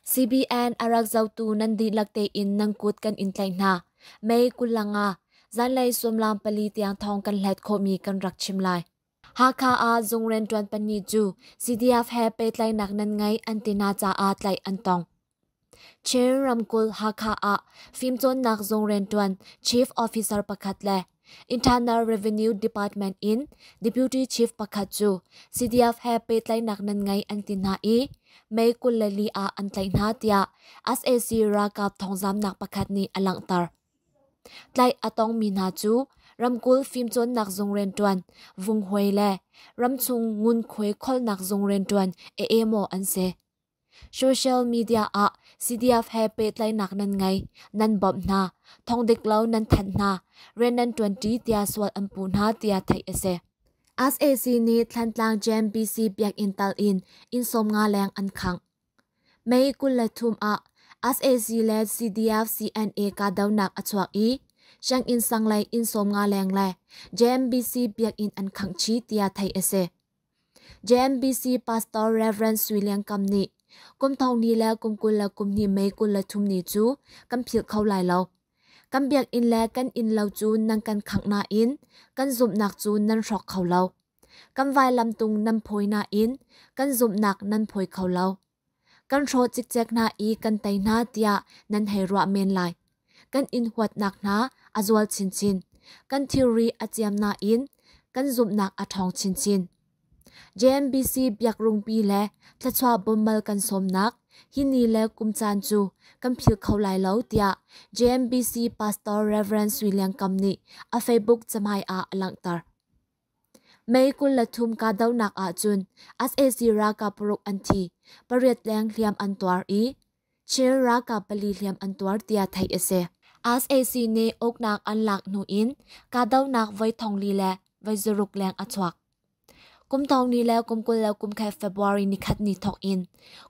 CBN arak zautu nandi lakte in nangkut kan intlay na may kulanga zanlay sumlam pali tiang thong kan let ko mi kan rakchimlay haka a zungren tuan pani ju CDF he petlay naknan ngay antina cha a tlay antong Chair Ramkul haka a fimton nak zungren tuan Chief Officer pakatle Internal Revenue Department in Deputy Chief Pakatju CDF he petlay naknan ngay antina i may kulali a antlay na tia as a sira kap thongzam nak pakat ni alangtar. Tlay atong mina chu Ramkul fimton nak zungren tuan vung huele ramchung ngun khwe khol nak zungren tuan emo anse. Social media a CDF he petlay naknan ngay nan bob na thong diklaw nan than na renan 20 tia swal ampu na tia thay ese. As AC ni thantlang JMBC biak intal in som nga leng an khang. May kulatum a as AC led CDF CNA ka daw nak atwak i siyang insanglay in som nga leng le JMBC biak in an khang chi tia thay ese. JMBC Pastor Reverend William Kamni kumthong ni la kumkula kumni may kulatum ni chu kampil khaw lai law. Kan biak in le kan in lau chu nang kan khang na in kan zum nak chu nan rok khaw lau kan vai lam tung nan phoi na in kan zum nak nan phoi khaw lau kan ro chik chek na i kan tai na tia nan hei ro men lai kan in huat nak na azwal chin chin kan theory achiam na in kan zum nak athong chin chin JMBC biak rung pi le thlachwa bommal kan som nak hini le kumchan chu kan phil khaw lai lo tia JMBC Pastor Reverend William Kamni a Facebook chamai a alangtar may kulathum ka daw nak a chun as a sira ka puruk anthi pariat leng hliam antwar i chair ra ka pali hliam antwar tia thai ese as a si ne ok nak anlak nu in ka daw nak vai thong li le vai zuruk leng achwak kumtong ni le kumkul la kum khai February ni khat ni thok in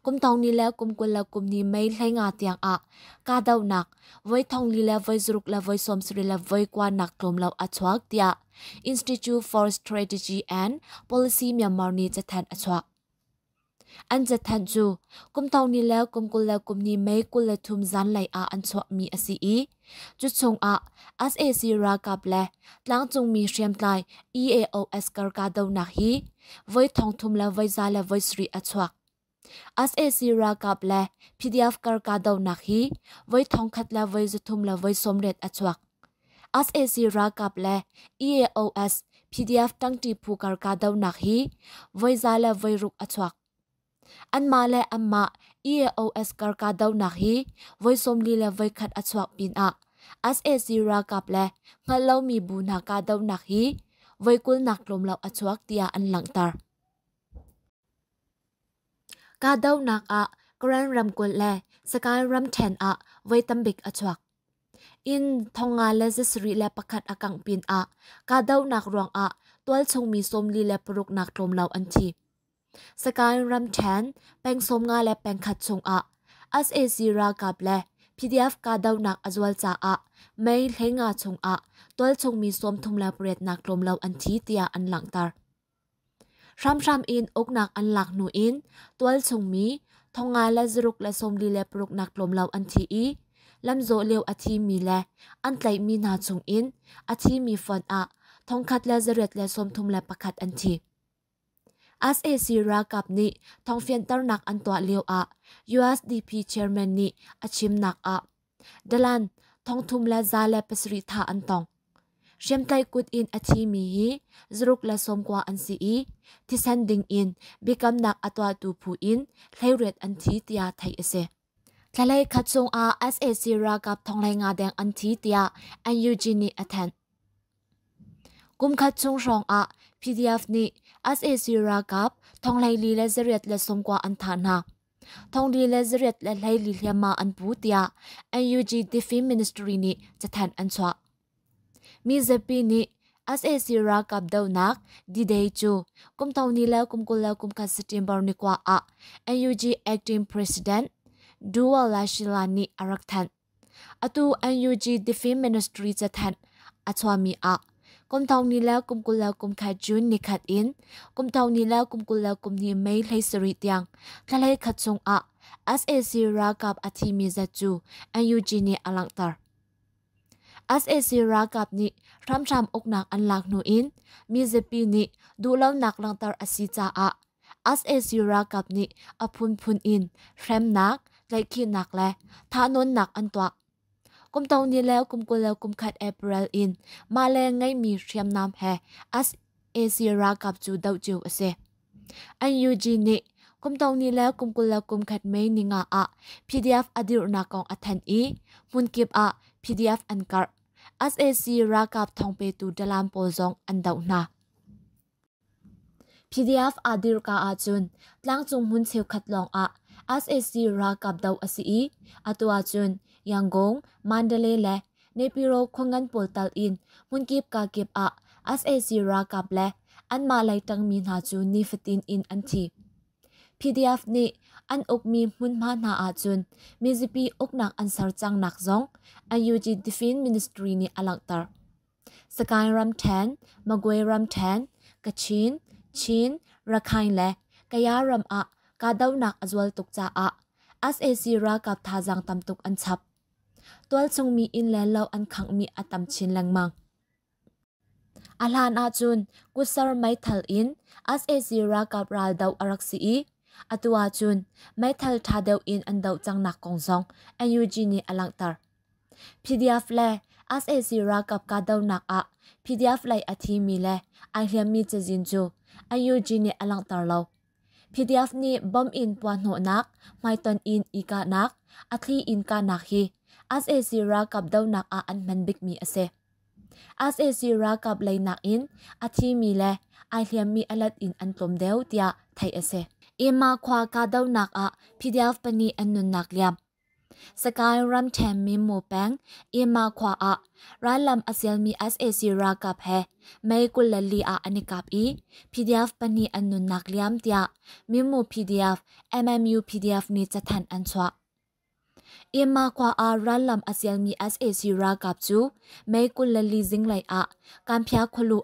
kumtong ni le kumkul la kum ni mai hlai nga tiang a ka daw nak voi thong li la voi zuruk la voi som sri la voi kwa nak tlom law achwak tia Institute for Strategy and Policy Myanmar ni chathan achwak an chathan chu kumtong ni le kumkul la kum ni mai kul la thum zan lai a an chwa mi asi i chu chung a as a sira kap le tlang chung mi hriam tlai EAOS kar ka daw nak hi voi thong thum la voi za la voi sri achwak as a sira kap le PDF kar ka daw nak hi voi thong khat la voi zu thum la voi somret achwak as a sira kap le EAOS PDF tang ti phu kar ka daw nak hi voi za la voi ruk achwak an ma le amma EAOS kar ka daw nak hi voi som li la voi khat achwak pin a as a sira kap le ngalaw mi bu na ka daw nak hi voi kul nak lom law achwak tia an langtar ka daw nak a kran ram kul le sakai ram then a voi tambik achwak in thonga le sri le pakhat akang pin a ka daw nak rong a twal chung mi som li le puruk nak lom law an thi sakai ram then peng som nga le peng khat chung a as a sira kap le PDF ka daw nak azwal cha a mai hlenga chung a tol chung mi som thum la pret nak lom law an thi tia an langtar ram in ok nak an lak nu in tol chung mi thonga la zruk la som li le pruk nak lom law an thi i lam zo lew athi mi le an tlai mi na chung in athi mi fon a thong khat la zret le som thum la pakhat an thi as a sira kap ni thong fian tar nak an twa lew a USDP chairman ni achim nak a dalan thong thum la za le pasri tha an tong shem tai kut in athi mi hi zruk la som kwa an si i thi sanding in become nak atwa tu phu in hleiret an thi tia thai ase thalai khachung a as a sira kap thong lai nga deng an thi tia an Eugene athan kum khachung rong a PDF ni as a sira kap thong lai li la zariat la som kwa an tha na thong li la zariat la lai li hlema an pu tia an UG Defense Ministry ni chathan an chwa mi zepi ni as a sira kap daw nak di day chu kum taw ni la kum kul la kum kha September ni kwa a an UG Acting President Dual la shilani araktan atu an UG Defense Ministry chathan achwa mi a kum taw ni la kum kul la kum kha June ni khat in kum taw ni la kum kul la kum ni mai hlei sari tiang thalai khat chung a SAC รากับอาทิมีจัดจูอันยูจีนีอลังตาร์ SAC รากับนี้ทำอกหนักอันหลักหนูอินมีเจปีนี้ดูเล่าหนักลังตาร์อสิจ้าSAC รากับนี้อพุนอินแรมหนักไลคีหนักและทานนหนักอันตัวกุมตองนี้แล้วกุมกุแล้วกุมขัดเอเปริลอินมาแรงไงมีเทียมน้ำแห่ SAC รากับจูดาวจิวเสอันยูจีนีกุมตองนี้แล้วกุมกุแล้วกุมขัดไม่นิงาPDF อดีรนักของอัฐันอีมุนกิบPDF อันการ์ SAC รากับทองเปตูดลามโปซองอันดาวนา PDF อดีรกาจุนหลังจุงมุนเชียวขัดลองSAC รากับดาวอสีอตัวจุนยังกงมันเดเลและในปีโรคงงันปลตัลอินมุนกิบกากิบSAC รากับและอันมาไลตังมีนาจูนิฟตินอินอันที PDF นี้อันอกมีมุนมานาจุนมีจิปีอกนักอันสารจังนักซองอายุจีดิฟินมินิสทรีนี้อลังตาร์สกายรัมแทนมะกวยรัมแทนกะชินระคายและกะยารัมกาดาวนักอจวลตุกจ้าSAC รากับทาจังตำตุกอันชับตัวจงมีอินแลนเลาอันขังมีอัตำชินแรงมังอาลานจุนกุศลไม่ทัลอิน SAC รากับราลดาวอารักซีอตัวจุนไม่ทัลทาเดวอินอันดาวจังนักกงซองอันยูจีนีอลังตาร์ PDF และ SAC รากับกาดาวนักPDF ไลอาทีมีและไอเลียมีเจจินจูอันยูจีนีอลังตาร์เลาPDF นี้บอมอินปวนโหนักไม่ตอนอินอีกานักอัตลีอินกานักฮี SAC รากับดาวนักอันมันบิกมีเสSAC รากับไลนักอินอัตลีมีและไอเลียมีอลัดอินอันตลมเดวเตียไทยเสมาควากาดาวนักPDF ปนีอันนุนนักเลียมสกายรัมแทมมีโมแปงมาควาร้านลำอาเซียนมี SAC รากับแฮไม่กุลลีอันนิกับPDF ปนีอันนุนนักเลียมเตียมีโม PDF MMU PDF นี้จะทันอันสวะมาควาร้านลำอาเซียนมี SAC รากับจูไม่กุลลีซิงไลการพยาคลู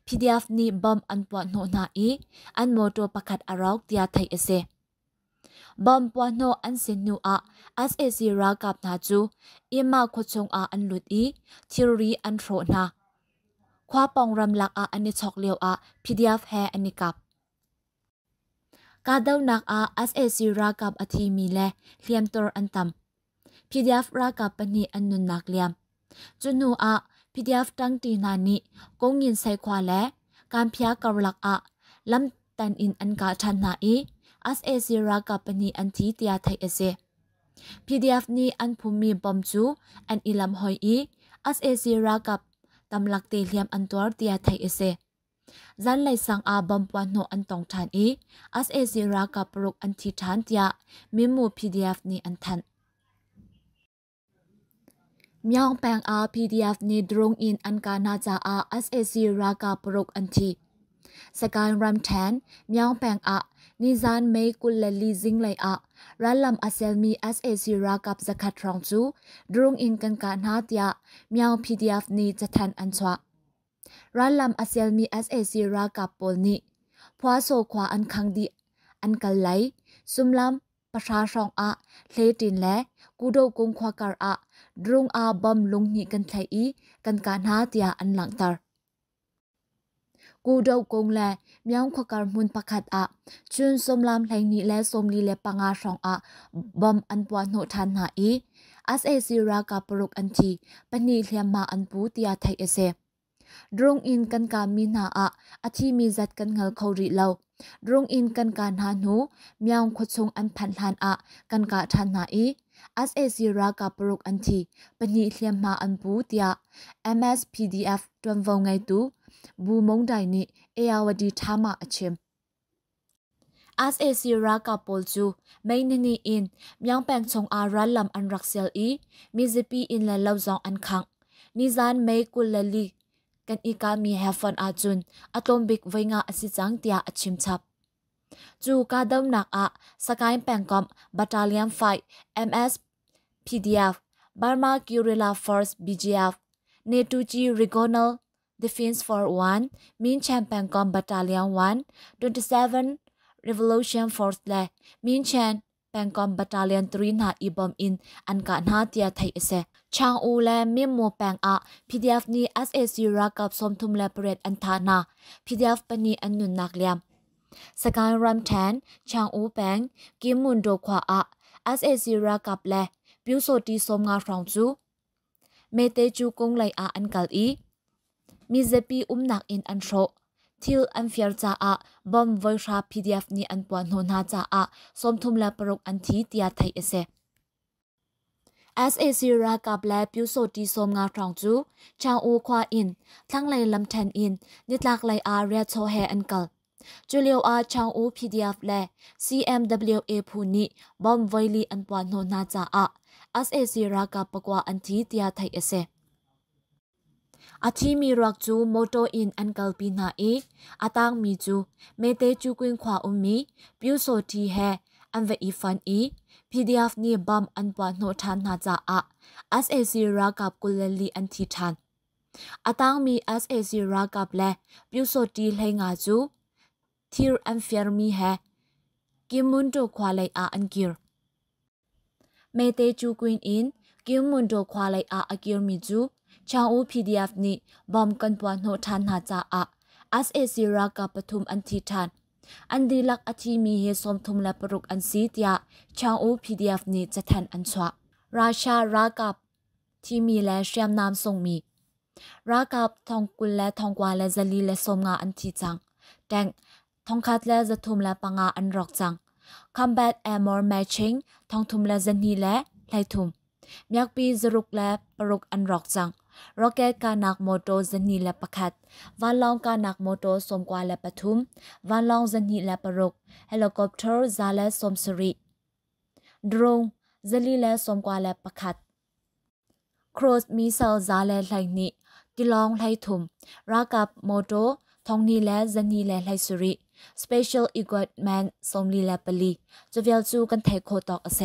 PDF นี้บอมอันปวดโนนาอันโมโตประคัดอารอกเตียไทยเสบอมปวนโนอันเซนูSAC รากับนาจูมาโคชงอันหลุดทิรีอันโรนาคว้าปองรำลักอันนิชอกเลียวPDF แฮอันนิกับกาดาวนักSAC รากับอทีมีและเลียมตอร์อันตัม PDF รากับปนีอันนุนนักเลียมจุนูPDF ตั้งตีนานิกงยินใส่ควาและการพยากรลักลำตันอินอันกาชันนาSAC รากับปนีอันทีเตียไทยเส PDF นี้อันภูมิบอมจูอันอิลำหอยSAC รากับตำลักเตเลียมอันตัวเตียไทยเสจันไลสังบอมปวนโนอันตองทันSAC รากับปรุกอันทีทันเตียมิมู PDF นี้อันทันมียองแปงPDF นี้ดรงอินอันกานาจาSAC รากับปรุกอันทีสกายรัมแทนมียองแปงนิซานไม่กุลเลลีซิงไลรัลลัมอาเซลมี SAC รากับสกัดรองจูดรงอินกันกานาเตียมียอง PDF นี้จะทันอันสวะรัลลัมอาเซลมี SAC รากับปอลนี้พวาโซควาอันคังดีอันกัลไลซุมลัมประชาชงเลตินและกูโดกงควาการดรงบอมลงนี้กันไทยกันกานาเตียอันหลังตากูดาวกงและมียงควาการมุนประคัดชุนสมลามแหล่งนี้และสมลีและปังอาชองบอมอันปวนโนทันหาSAC รากับปรุกอันทีปนีเลียมมาอันปูเตียไทยเสดรงอินกันกามินาอธิมีจัดกันเงาเขาริเลาดรงอินกันการหานูมียงควชงอันพันทันกันกาทันหาSAC รากับปรุกอันทีปนีเลียมมาอันปูเตีย MS PDF ตวนวงไงตูบูมงไดนี้เอาวดีทามาอชิมSAC รากับปอลจูไม่นนีอินมียงแปงชงรัลลัมอันรักเซลมีจิปีอินและเลาจองอันคังนิซานไม่กุลเลลีกันอีกามีเฮฟันจุนอะตอมบิกไวงาอสิจังเตียอชิมชับจูกาดาวนักสกายแปงกอมบัตตาเลียนไฟ MS PDF Burma Guerrilla Force BGF Netuji Regional Defense Force 1 Min Chan Pangkon Battalion 1 27 Revolution Force และ Min Chan แปงกอมบัตาเลียนตรีนาอีบอมอินอันกาหน้าเตียไทยเสชางอูและมิมโมแปงอะพีดีเอฟนี้ SAC รักกับสมทุมและเปรตอันทานาพีดีเอฟปนีอันนุนนักเลียมสกายรัมแทนชางอูแปงกิมมุนโดควาอะ SAC รักกับและบิวโซตีสมงาฟรองจูเมเตจูกงไลอาอันกัลอีมีเซปีนักอินอันโชทิลอันเฟียร์จ้าอะบอมไวราพีดีเอฟนี้อันปวนโนนาจ้าอะสมทุมและปรกอันทีเตียไทยเสSAC รักกับและบิวโซตีสมงาฟรองจูชางอูควาอินทั้งไลลำแทนอินนิดลักไลอาเรียโชเฮอันกัลจูเลียวอาชางอู PDF และ CMWA ผู้นี้บอมไวลีอันปวนโนนาจ้าอะ SAC รักกับปกว่าอันทีเตียไทยเสอาทิมีรักจูโมโตอินอันกัลปีนาเออาตังมีจูเมเตจูกวินขวามีบิวโซทีเฮอันเวอีฟันอีPDF นี่บัมอันปวนโนทานนาจาอะ SAC รักกับกุลลีอันทีทันอาตังมี SAC รักกับและบิวโซทีเลงาจูทีร์อันเฟียร์มีเฮกิมมุนโดควาไลอาอันกิร์เมเตจูกวินอินกิมมุนโดควาไลอาอันกิร์มีจูชางอู PDF นี่บอมกันปวนโนทานนาจาอะ SAC รักกับปทุมอันทีทันอันดีลักอธิมีเฮสมทุมและปรุกอันซีเตียชางอู PDF นี้จะแทนอันสวะราชารักกับที่มีและเชียมนามทรงมีรักกับทองกุลและทองกวาและจะลีและสมงาอันทีจังแดงทองคัดและจะทุมและปังอาอันรอกจัง Combat Armor Matching ทองทุมและจะนีและไลทุมมียกปีจรุกและปรุกอันรอกจังRocket กานักโมโตจันนีและประคัดวันลองกานักโมโตสมกว่าและปทุมวันลองจันนีและปรุกเฮลิคอปเตอร์ซาและสมสรีโดรนจันนีและสมกว่าและประคัดโครสมีเซลซาและไหลนี้กิลองไหลทุมรักกับโมโตทองนีและจันนีและไหลสุรี Special Equipment สมลีและปลีจะเวลจูกันไทยโคตอกเส